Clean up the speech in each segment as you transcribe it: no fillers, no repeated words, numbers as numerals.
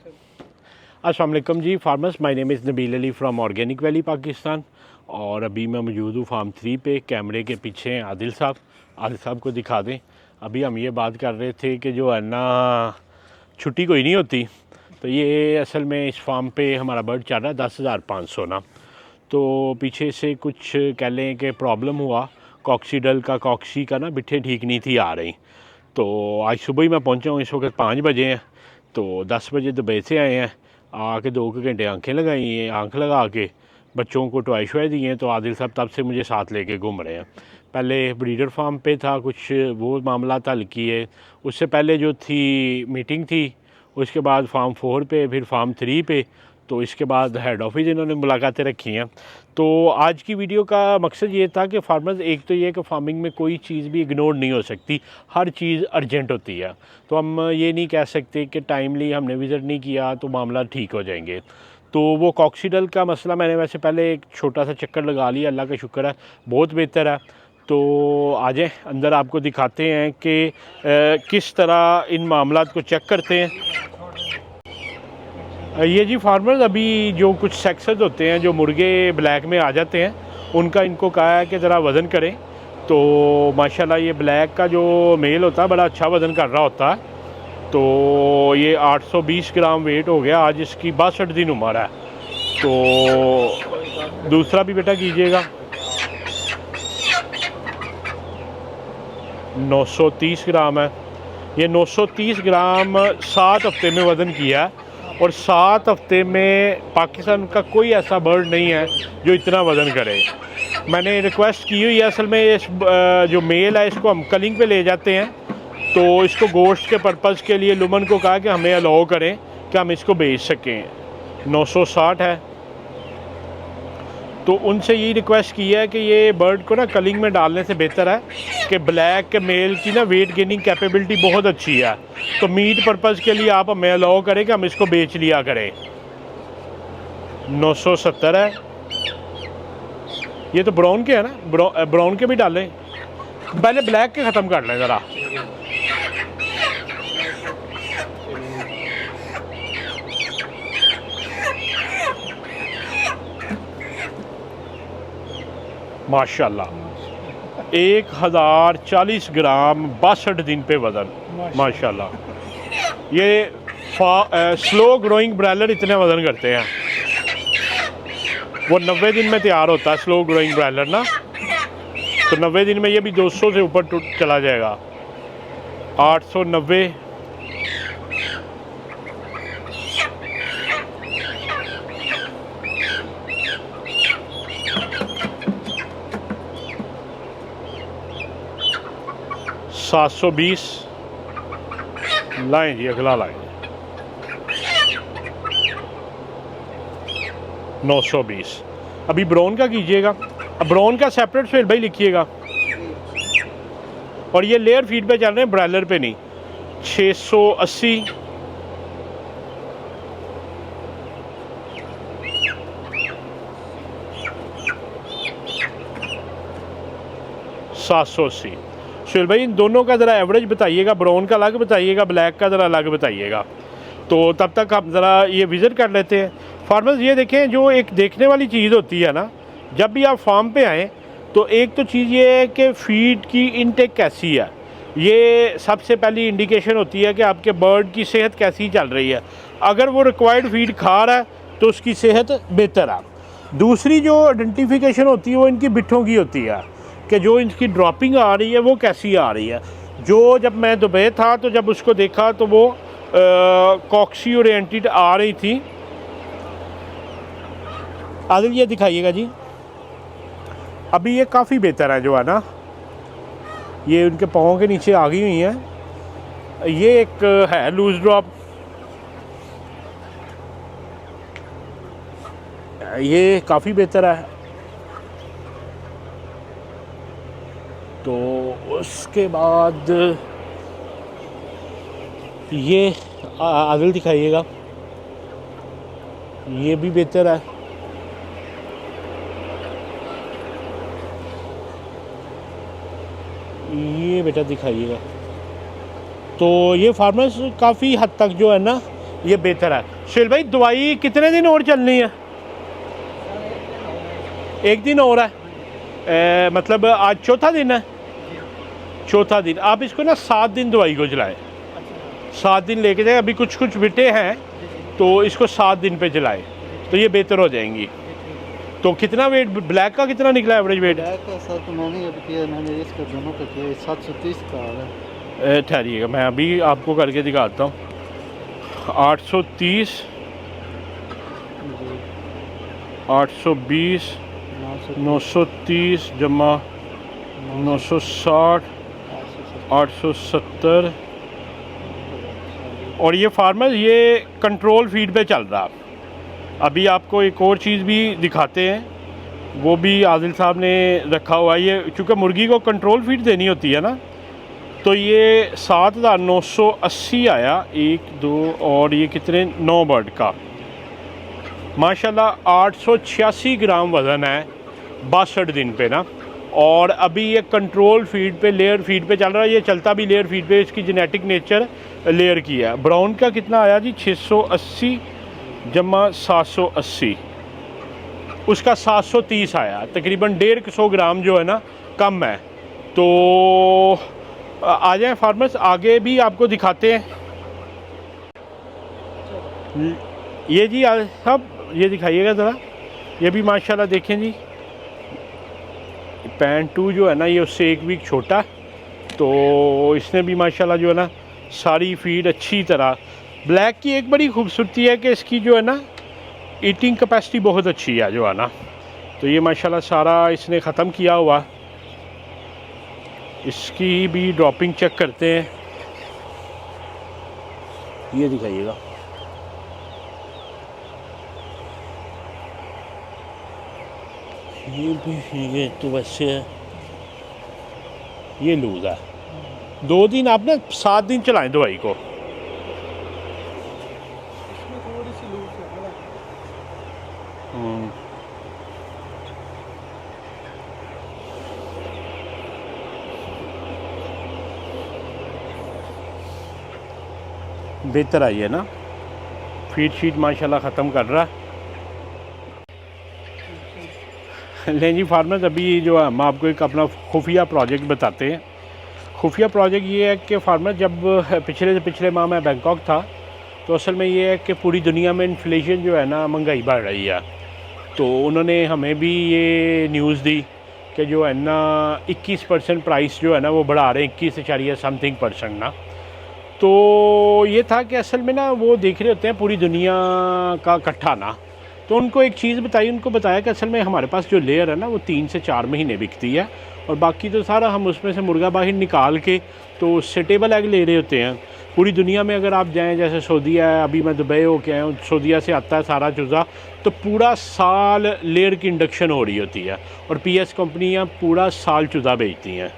अस्सलाम वालेकुम जी farmers, my name is Nabeel Ali from organic valley Pakistan. और अभी मैं मौजूद हूँ फार्म 3 पे। कैमरे के पीछे हैं आदिल साहब को दिखा दें। अभी हम ये बात कर रहे थे कि जो है ना छुट्टी कोई नहीं होती, तो ये असल में इस फार्म पे हमारा बर्ड चल रहा है 10,500 ना। तो पीछे से कुछ कह लें कि प्रॉब्लम हुआ, कॉक्सी का ना बिट्ठे ठीक नहीं थी आ रही। तो आज सुबह ही मैं पहुंचा हूँ, इस वक्त 5 बजे हैं। तो 10 बजे दुबई से आए हैं, आके 2 घंटे आंखें लगाई हैं, आंख लगा के बच्चों को टॉय शॉय दिए हैं। तो आदिल साहब तब से मुझे साथ लेके घूम रहे हैं। पहले ब्रीडर फार्म पे था, कुछ वो मामला हल किए। उससे पहले जो थी मीटिंग थी, उसके बाद फार्म 4 पे, फिर फार्म 3 पे, तो इसके बाद हेड ऑफिस इन्होंने मुलाकातें रखी हैं। तो आज की वीडियो का मकसद ये था कि फार्मर्स, एक तो ये कि फार्मिंग में कोई चीज़ भी इग्नोर नहीं हो सकती, हर चीज़ अर्जेंट होती है। तो हम ये नहीं कह सकते कि टाइमली हमने विज़िट नहीं किया तो मामला ठीक हो जाएंगे। तो वो कॉक्सीडल का मसला मैंने वैसे पहले एक छोटा सा चक्कर लगा लिया, अल्लाह का शुक्र है बहुत बेहतर है। तो आ जाए अंदर, आपको दिखाते हैं कि किस तरह इन मामलात को चेक करते हैं। ये जी फार्मर्स, अभी जो कुछ सेक्सेस होते हैं, जो मुर्गे ब्लैक में आ जाते हैं, उनका इनको कहा है कि ज़रा वज़न करें। तो माशाल्लाह ये ब्लैक का जो मेल होता है बड़ा अच्छा वज़न कर रहा होता है। तो ये 820 ग्राम वेट हो गया, आज इसकी 62 दिन उम्र है। तो दूसरा भी बेटा कीजिएगा। 930 ग्राम है। ये 930 ग्राम 7 हफ्ते में वज़न किया है। और 7 हफ्ते में पाकिस्तान का कोई ऐसा बर्ड नहीं है जो इतना वज़न करे। मैंने रिक्वेस्ट की हुई है, असल में इस जो मेल है इसको हम कलिंग पे ले जाते हैं, तो इसको गोश्त के पर्पज़ के लिए लुमन को कहा कि हमें अलाउ करें कि हम इसको बेच सकें। 960 है। तो उनसे यही रिक्वेस्ट की है कि ये बर्ड को ना कलिंग में डालने से बेहतर है कि ब्लैक के मेल की ना वेट गेनिंग कैपेबिलिटी बहुत अच्छी है। तो मीट पर्पज़ के लिए आप हमें अलाउ करें कि हम इसको बेच लिया करें। 970 है। ये तो ब्राउन के है ना, ब्राउन के भी डालें, पहले ब्लैक के ख़त्म कर लें ज़रा। माशाल्लाह 1040 ग्राम 62 दिन पे वज़न, माशाल्लाह। ये स्लो ग्रोइंग ब्रैलर इतने वज़न करते हैं, वो 90 दिन में तैयार होता है स्लो ग्रोइंग ब्रैलर ना। तो 90 दिन में ये भी 200 से ऊपर चला जाएगा। 890, सात 720 लाएँ जी, अगला लाएँ। 920। अभी ब्राउन का कीजिएगा। अब ब्राउन का सेपरेट फिर भाई लिखिएगा। और ये लेयर फीड पे चल रहे हैं, ब्रॉयलर पे नहीं। 680, 780। सुहेल भाई इन दोनों का ज़रा एवरेज बताइएगा, ब्राउन का अलग बताइएगा, ब्लैक का ज़रा अलग बताइएगा। तो तब तक आप ज़रा ये विज़िट कर लेते हैं। फार्मर्स ये देखें, जो एक देखने वाली चीज़ होती है ना, जब भी आप फार्म पे आएँ तो एक तो चीज़ ये है कि फ़ीड की इनटेक कैसी है, ये सबसे पहली इंडिकेशन होती है कि आपके बर्ड की सेहत कैसी चल रही है। अगर वो रिक्वायर्ड फ़ीड खा रहा है तो उसकी सेहत बेहतर है। दूसरी जो आइडेंटिफिकेशन होती है वो इनकी बिट्ठों की होती है कि जो इनकी ड्रॉपिंग आ रही है वो कैसी आ रही है। जो जब मैं दुबई था तो जब उसको देखा तो वो कॉक्सी ओरिएंटेड आ रही थी। आदिल ये दिखाइएगा जी। अभी ये काफ़ी बेहतर है जो है ना, ये उनके पाँव के नीचे आ गई हुई हैं। ये एक है लूज ड्रॉप, ये काफ़ी बेहतर है। तो उसके बाद ये आदिल दिखाइएगा, ये भी बेहतर है। ये बेटा दिखाइएगा। तो ये फार्मर्स काफ़ी हद तक जो है ना ये बेहतर है। सुहेल भाई दवाई कितने दिन और चलनी है? एक दिन और है, मतलब आज चौथा दिन है। चौथा दिन। आप इसको ना 7 दिन दवाई को जलाएं, 7 दिन लेके जाए। अभी कुछ कुछ बिटे हैं तो इसको 7 दिन पे जलाएं तो ये बेहतर हो जाएंगी। तो कितना वेट ब्लैक का कितना निकला एवरेज वेट? ब्लैक का सर तो मैंने अभी किया, मैंने इसका दोनों का किया 730 का आ रहा है। ठहरिएगा मैं अभी आपको करके दिखाता हूँ। 830, 820, 930 जमा 960, 870। और ये फार्मर ये कंट्रोल फीड पे चल रहा। अभी आपको एक और चीज़ भी दिखाते हैं, वो भी आदिल साहब ने रखा हुआ है। ये चूँकि मुर्गी को कंट्रोल फीड देनी होती है ना, तो ये 7,980 आया। 1 2 और ये कितने 9 बर्ड का माशाल्लाह 886 ग्राम वज़न है 62 दिन पे ना। और अभी ये कंट्रोल फीड पे, लेयर फीड पे चल रहा है। ये चलता भी लेयर फीड पे, इसकी जेनेटिक नेचर लेयर की है। ब्राउन का कितना आया जी? 680 जमा 780, उसका 730 आया। तकरीबन 150 ग्राम जो है ना कम है। तो आ जाएँ फार्मर्स, आगे भी आपको दिखाते हैं। ये जी सब ये दिखाइएगा ज़रा। ये भी माशाल्लाह देखें जी, पैन 2 जो है ना ये उससे 1 वीक छोटा, तो इसने भी माशाल्लाह जो है ना सारी फीड अच्छी तरह। ब्लैक की एक बड़ी खूबसूरती है कि इसकी जो है ना ईटिंग कैपेसिटी बहुत अच्छी है जो है ना। तो ये माशाल्लाह सारा इसने ख़त्म किया हुआ। इसकी भी ड्रॉपिंग चेक करते हैं। ये दिखाइएगा, ये भी, ये तो वैसे है, ये लूज़ है। 2 दिन आप ना 7 दिन चलाएं दवाई को। थोड़ी सी लूज है। बेहतर आई है ना, फीड शीट माशाल्लाह ख़त्म कर रहा है। नहीं जी फार्मर्स, अभी जो है हम आपको एक अपना खुफिया प्रोजेक्ट बताते हैं। खुफिया प्रोजेक्ट ये है कि फार्मर, जब पिछले से पिछले माह मैं बैंकॉक था, तो असल में ये है कि पूरी दुनिया में इन्फ्लेशन जो है ना, महंगाई बढ़ रही है। तो उन्होंने हमें भी ये न्यूज़ दी कि जो है ना 21% प्राइस जो है ना वो बढ़ा रहे हैं, 21.something% ना। तो ये था कि असल में ना वो देख रहे होते हैं पूरी दुनिया का इकट्ठा ना। तो उनको एक चीज़ बताई, उनको बताया कि असल में हमारे पास जो लेयर है ना वो 3 से 4 महीने बिकती है, और बाकी तो सारा हम उसमें से मुर्गा बाहर निकाल के तो सेटेबल एग ले रहे होते हैं। पूरी दुनिया में अगर आप जाएं, जैसे सऊदीया है, अभी मैं दुबई हो के आया हूँ, सऊदीया से आता है सारा चूज़ा, तो पूरा साल लेयर की इंडक्शन हो रही होती है, और PS कंपनियाँ पूरा साल चूज़ा बेचती हैं।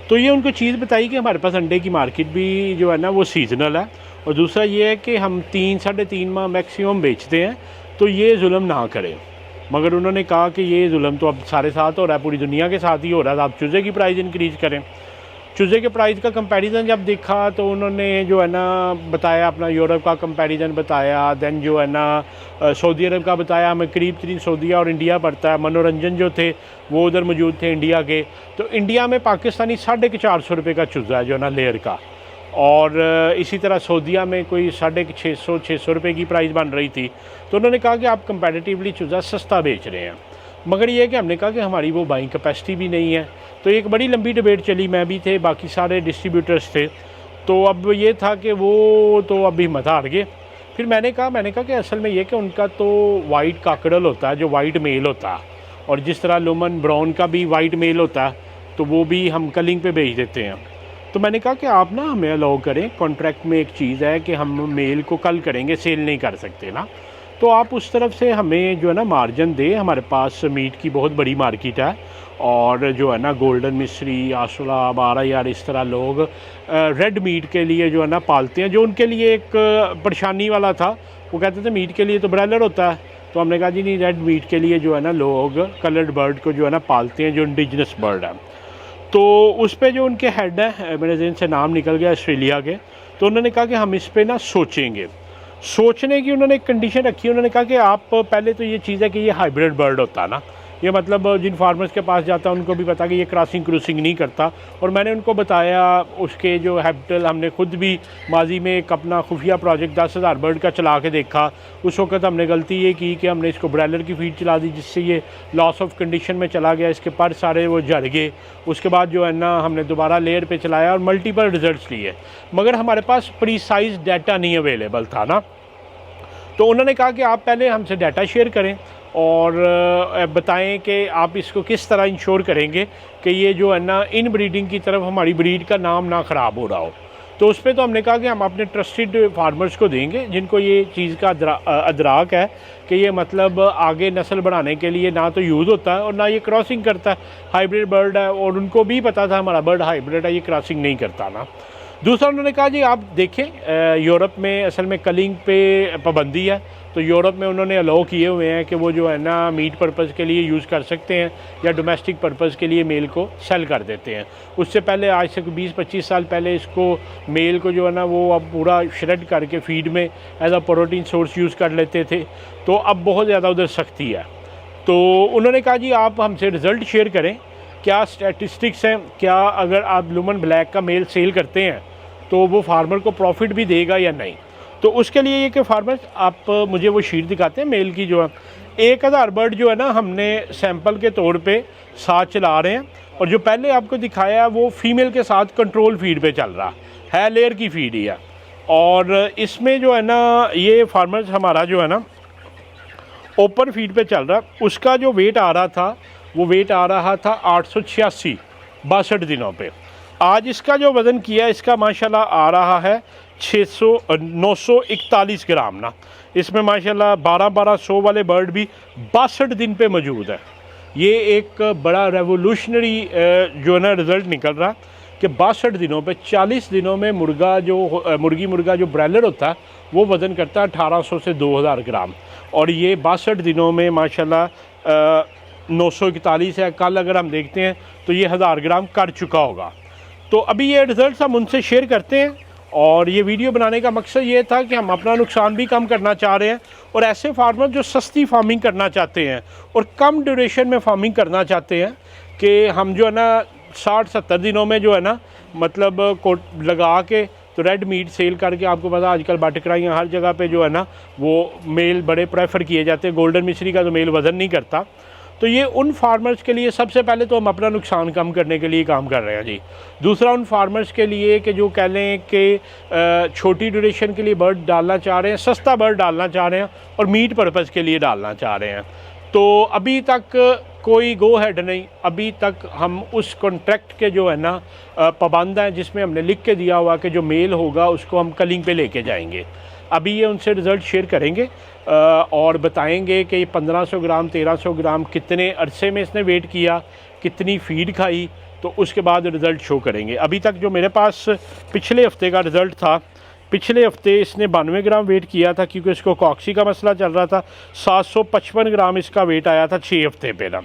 तो ये उनको चीज़ बताई कि हमारे पास अंडे की मार्केट भी जो है ना वो सीजनल है, और दूसरा ये है कि हम 3 साढ़े 3 माह मैक्सिमम बेचते हैं, तो ये जुल्म ना करें। मगर उन्होंने कहा कि ये जुल्म तो अब सारे साथ हो रहा है, पूरी दुनिया के साथ ही हो रहा है, आप चूज़े की प्राइस इंक्रीज़ करें। चूज़े के प्राइस का कंपैरिजन जब देखा तो उन्होंने जो है ना बताया, अपना यूरोप का कंपैरिजन बताया, दैन जो है ना सऊदी अरब का बताया। हमें करीब 3 सऊदीया और इंडिया पड़ता है। मनोरंजन जो थे वो उधर मौजूद थे इंडिया के। तो इंडिया में पाकिस्तानी 450 रुपये का चूज़ा है जो ना लेयर का, और इसी तरह सऊदीया में कोई 650 रुपये की प्राइस बन रही थी। तो उन्होंने कहा कि आप कंपैरेटिवली चूज़ा सस्ता बेच रहे हैं, मगर ये है कि हमने कहा कि हमारी वो बाइंग कैपेसिटी भी नहीं है। तो एक बड़ी लंबी डिबेट चली, मैं भी थे, बाकी सारे डिस्ट्रीब्यूटर्स थे। तो अब ये था कि वो तो अब हिम्मत हार गए। फिर मैंने कहा कि असल में ये कि उनका तो वाइट काकड़ल होता है, जो वाइट मेल होता है, और जिस तरह लुमन ब्राउन का भी वाइट मेल होता है, तो वो भी हम कलिंग पे बेच देते हैं। तो मैंने कहा कि आप ना हमें अलाउ करें, कॉन्ट्रैक्ट में एक चीज़ है कि हम मेल को कल करेंगे, सेल नहीं कर सकते ना, तो आप उस तरफ से हमें जो है ना मार्जिन दें। हमारे पास मीट की बहुत बड़ी मार्केट है, और जो है ना गोल्डन मिस्री, आशुला, 12 यार, इस तरह लोग रेड मीट के लिए जो है ना पालते हैं, जो उनके लिए एक परेशानी वाला था। वो कहते थे मीट के लिए तो ब्रायलर होता है, तो हमने कहा जी नहीं, रेड मीट के लिए जो है ना लोग कलर्ड बर्ड को जो है ना पालते हैं, जो इंडिजिनस बर्ड है। तो उस पर जो उनके हेड हैं, मेरे जहन से नाम निकल गया, ऑस्ट्रेलिया के, तो उन्होंने कहा कि हम इस पर ना सोचेंगे। सोचने की उन्होंने एक कंडीशन रखी है। उन्होंने कहा कि आप पहले तो ये चीज़ है कि ये हाइब्रिड बर्ड होता है ना, ये मतलब जिन फार्मर्स के पास जाता है उनको भी पता कि ये क्रॉसिंग क्रूसिंग नहीं करता। और मैंने उनको बताया उसके जो हैबिटेट, हमने खुद भी माजी में एक अपना खुफिया प्रोजेक्ट 10,000 बर्ड का चला के देखा। उस वक्त हमने गलती ये की कि हमने इसको ब्रॉयलर की फीड चला दी, जिससे ये लॉस ऑफ कंडीशन में चला गया, इसके पर सारे वो झड़ गए। उसके बाद जो है ना हमने दोबारा लेयर पे चलाया और मल्टीपल रिजल्ट्स लिए, मगर हमारे पास प्रीसाइज डाटा नहीं अवेलेबल था ना। तो उन्होंने कहा कि आप पहले हमसे डाटा शेयर करें और बताएं कि आप इसको किस तरह इंश्योर करेंगे कि ये जो है ना इन ब्रीडिंग की तरफ हमारी ब्रीड का नाम ना ख़राब हो रहा हो। तो उस पर तो हमने कहा कि हम अपने ट्रस्टेड फार्मर्स को देंगे जिनको ये चीज़ का अदराक है कि ये मतलब आगे नस्ल बढ़ाने के लिए ना तो यूज़ होता है और ना ये क्रॉसिंग करता है, हाइब्रिड बर्ड है। और उनको भी पता था हमारा बर्ड हाइब्रिड है, ये क्रॉसिंग नहीं करता ना। दूसरा उन्होंने कहा जी आप देखें यूरोप में असल में कलिंग पे पाबंदी है, तो यूरोप में उन्होंने अलाउ किए हुए हैं कि वो जो है ना मीट पर्पज़ के लिए यूज़ कर सकते हैं या डोमेस्टिक पर्पज़ के लिए मेल को सेल कर देते हैं। उससे पहले आज से 20-25 साल पहले इसको मेल को जो है ना वो अब पूरा श्रेड करके फीड में as a protein source use कर लेते थे, तो अब बहुत ज़्यादा उधर सख्ती है। तो उन्होंने कहा जी आप हमसे रिज़ल्ट शेयर करें, क्या स्टैटिस्टिक्स हैं, क्या अगर आप लुमन ब्लैक का मेल सेल करते हैं तो वो फार्मर को प्रॉफिट भी देगा या नहीं। तो उसके लिए ये कि फार्मर्स आप मुझे वो शीट दिखाते हैं मेल की, जो है 1,000 बर्ड जो है ना हमने सैंपल के तौर पे साथ चला रहे हैं। और जो पहले आपको दिखाया है वो फीमेल के साथ कंट्रोल फीड पे चल रहा है, लेयर की फीड ही है। और इसमें जो है ना ये फार्मर्स हमारा जो है ना ओपन फीड पे चल रहा, उसका जो वेट आ रहा था वो वेट आ रहा था 886 62 दिनों पे। आज इसका जो वज़न किया इसका माशाल्लाह आ रहा है 941 ग्राम ना। इसमें माशाल्लाह 1200 वाले बर्ड भी 62 दिन पे मौजूद है। ये एक बड़ा रेवोल्यूशनरी जो है ना रिज़ल्ट निकल रहा कि 62 दिनों पे 40 दिनों में मुर्गी मुर्गा जो ब्रॉयलर होता है वो वज़न करता है 1800 से 2000 ग्राम, और ये 62 दिनों में माशाल्लाह 941 है। कल अगर हम देखते हैं तो ये 1000 ग्राम कर चुका होगा। तो अभी ये रिज़ल्ट हम उनसे शेयर करते हैं, और ये वीडियो बनाने का मकसद ये था कि हम अपना नुकसान भी कम करना चाह रहे हैं और ऐसे फार्मर जो सस्ती फार्मिंग करना चाहते हैं और कम ड्यूरेशन में फार्मिंग करना चाहते हैं कि हम जो है ना 60-70 दिनों में जो है ना मतलब कोट लगा के तो रेड मीट सेल करके, आपको पता आजकल बाटकराइयाँ हर जगह पे जो है ना वो मेल बड़े प्रेफर किए जाते हैं। गोल्डन मिश्री का तो मेल वज़न नहीं करता। तो ये उन फार्मर्स के लिए सबसे पहले तो हम अपना नुकसान कम करने के लिए काम कर रहे हैं जी। दूसरा उन फार्मर्स के लिए कि जो कह लें कि छोटी ड्यूरेशन के लिए बर्ड डालना चाह रहे हैं, सस्ता बर्ड डालना चाह रहे हैं और मीट पर्पज़ के लिए डालना चाह रहे हैं। तो अभी तक कोई गो हेड नहीं, अभी तक हम उस कॉन्ट्रैक्ट के जो है ना पाबंद हैं जिसमें हमने लिख के दिया हुआ कि जो मेल होगा उसको हम कलिंग पे लेके जाएंगे। अभी ये उनसे रिज़ल्ट शेयर करेंगे और बताएंगे कि 1500 ग्राम 1300 ग्राम कितने अरसे में इसने वेट किया, कितनी फीड खाई, तो उसके बाद रिज़ल्ट शो करेंगे। अभी तक जो मेरे पास पिछले हफ्ते का रिज़ल्ट था, पिछले हफ्ते इसने 92 ग्राम वेट किया था क्योंकि इसको कॉक्सी का मसला चल रहा था। 755 ग्राम इसका वेट आया था 6 हफ्ते पे ना।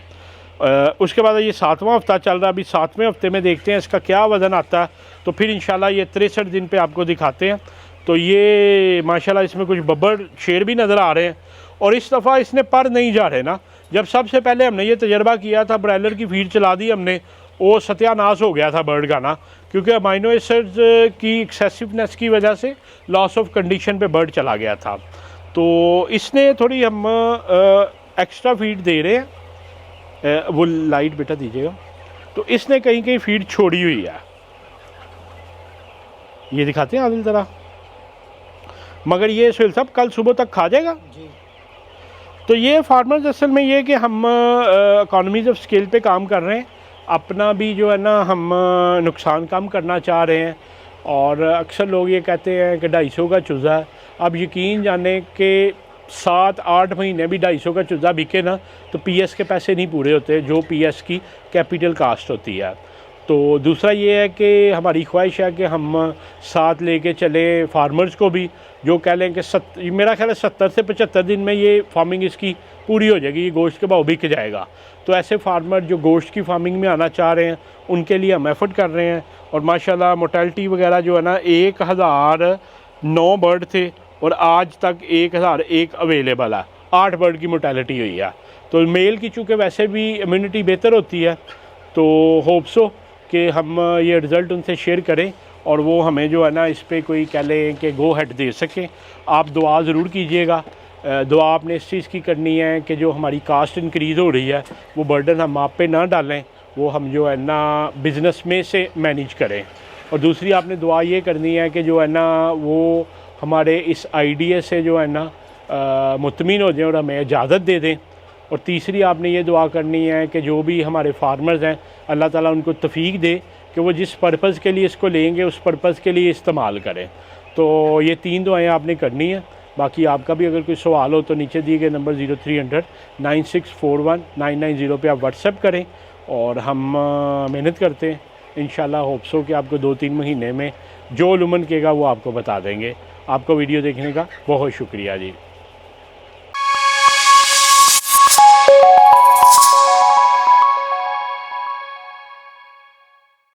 उसके बाद ये 7वां हफ्ता चल रहा, अभी 7वें हफ्ते में देखते हैं इसका क्या वज़न आता है, तो फिर इंशाल्लाह ये 63 दिन पे आपको दिखाते हैं। तो ये माशाल्लाह इसमें कुछ बब्बर शेर भी नज़र आ रहे हैं और इस दफ़ा इसने पर नहीं जा रहे ना। जब सबसे पहले हमने ये तजर्बा किया था, ब्रॉयलर की फीड चला दी हमने, वो सत्यानाश हो गया था बर्ड का ना, क्योंकि अमाइनो एसिड्स की एक्सेसिवनेस की वजह से लॉस ऑफ कंडीशन पे बर्ड चला गया था। तो इसने थोड़ी हम एक्स्ट्रा फीड दे रहे हैं, वो लाइट बेटा दीजिएगा। तो इसने कहीं कहीं फीड छोड़ी हुई है, ये दिखाते हैं आदिल ज़रा, मगर ये सुहेल साहब कल सुबह तक खा जाएगा जी। तो ये फार्मर्स असल में ये कि हम इकॉनमीज़ ऑफ स्केल पे काम कर रहे हैं, अपना भी जो है ना हम नुकसान कम करना चाह रहे हैं। और अक्सर लोग ये कहते हैं कि 250 का चूज़ा है। अब यकीन जाने कि 7-8 महीने भी 250 का चूज़ा बिके ना तो पीएस के पैसे नहीं पूरे होते, जो पीएस की कैपिटल कास्ट होती है। तो दूसरा ये है कि हमारी ख्वाहिश है कि हम साथ लेके चले फार्मर्स को भी, जो कह लें कि मेरा ख्याल है 70 से 75 दिन में ये फार्मिंग इसकी पूरी हो जाएगी, ये गोश्त के भाव बिक जाएगा। तो ऐसे फार्मर जो गोश्त की फार्मिंग में आना चाह रहे हैं उनके लिए हम एफर्ट कर रहे हैं। और माशाल्लाह मोर्टेलिटी वगैरह जो है ना 1009 बर्ड थे और आज तक 1001 अवेलेबल है, 8 बर्ड की मोर्टेलिटी हुई है। तो मेल की चूँकि वैसे भी इम्यूनिटी बेहतर होती है, तो होप्सो कि हम ये रिज़ल्ट उनसे शेयर करें और वो हमें जो है ना इस पर कोई कह लें कि गो हेड दे सकें। आप दुआ ज़रूर कीजिएगा। दुआ आपने इस चीज़ की करनी है कि जो हमारी कास्ट इंक्रीज़ हो रही है वो बर्डन हम आप पे ना डालें, वो हम जो है ना बिज़नेस में से मैनेज करें। और दूसरी आपने दुआ ये करनी है कि जो है ना वो हमारे इस आइडिया से जो है ना मुतमिन हो जाएं और हमें इजाज़त दे दें। और तीसरी आपने ये दुआ करनी है कि जो भी हमारे फार्मर्स हैं अल्लाह ताला उनको तौफीक दे कि वो जिस पर्पज़ के लिए इसको लेंगे उस पर्पज़ के लिए इस्तेमाल करें। तो ये 3 दुआएं आपने करनी है। बाकी आपका भी अगर कोई सवाल हो तो नीचे दिए गए नंबर 0300 9641 990 पे आप व्हाट्सएप करें और हम मेहनत करते हैं। इंशाल्लाह होप्स हो कि आपको 2-3 महीने में जो लुमन केगा वो आपको बता देंगे। आपको वीडियो देखने का बहुत शुक्रिया जी।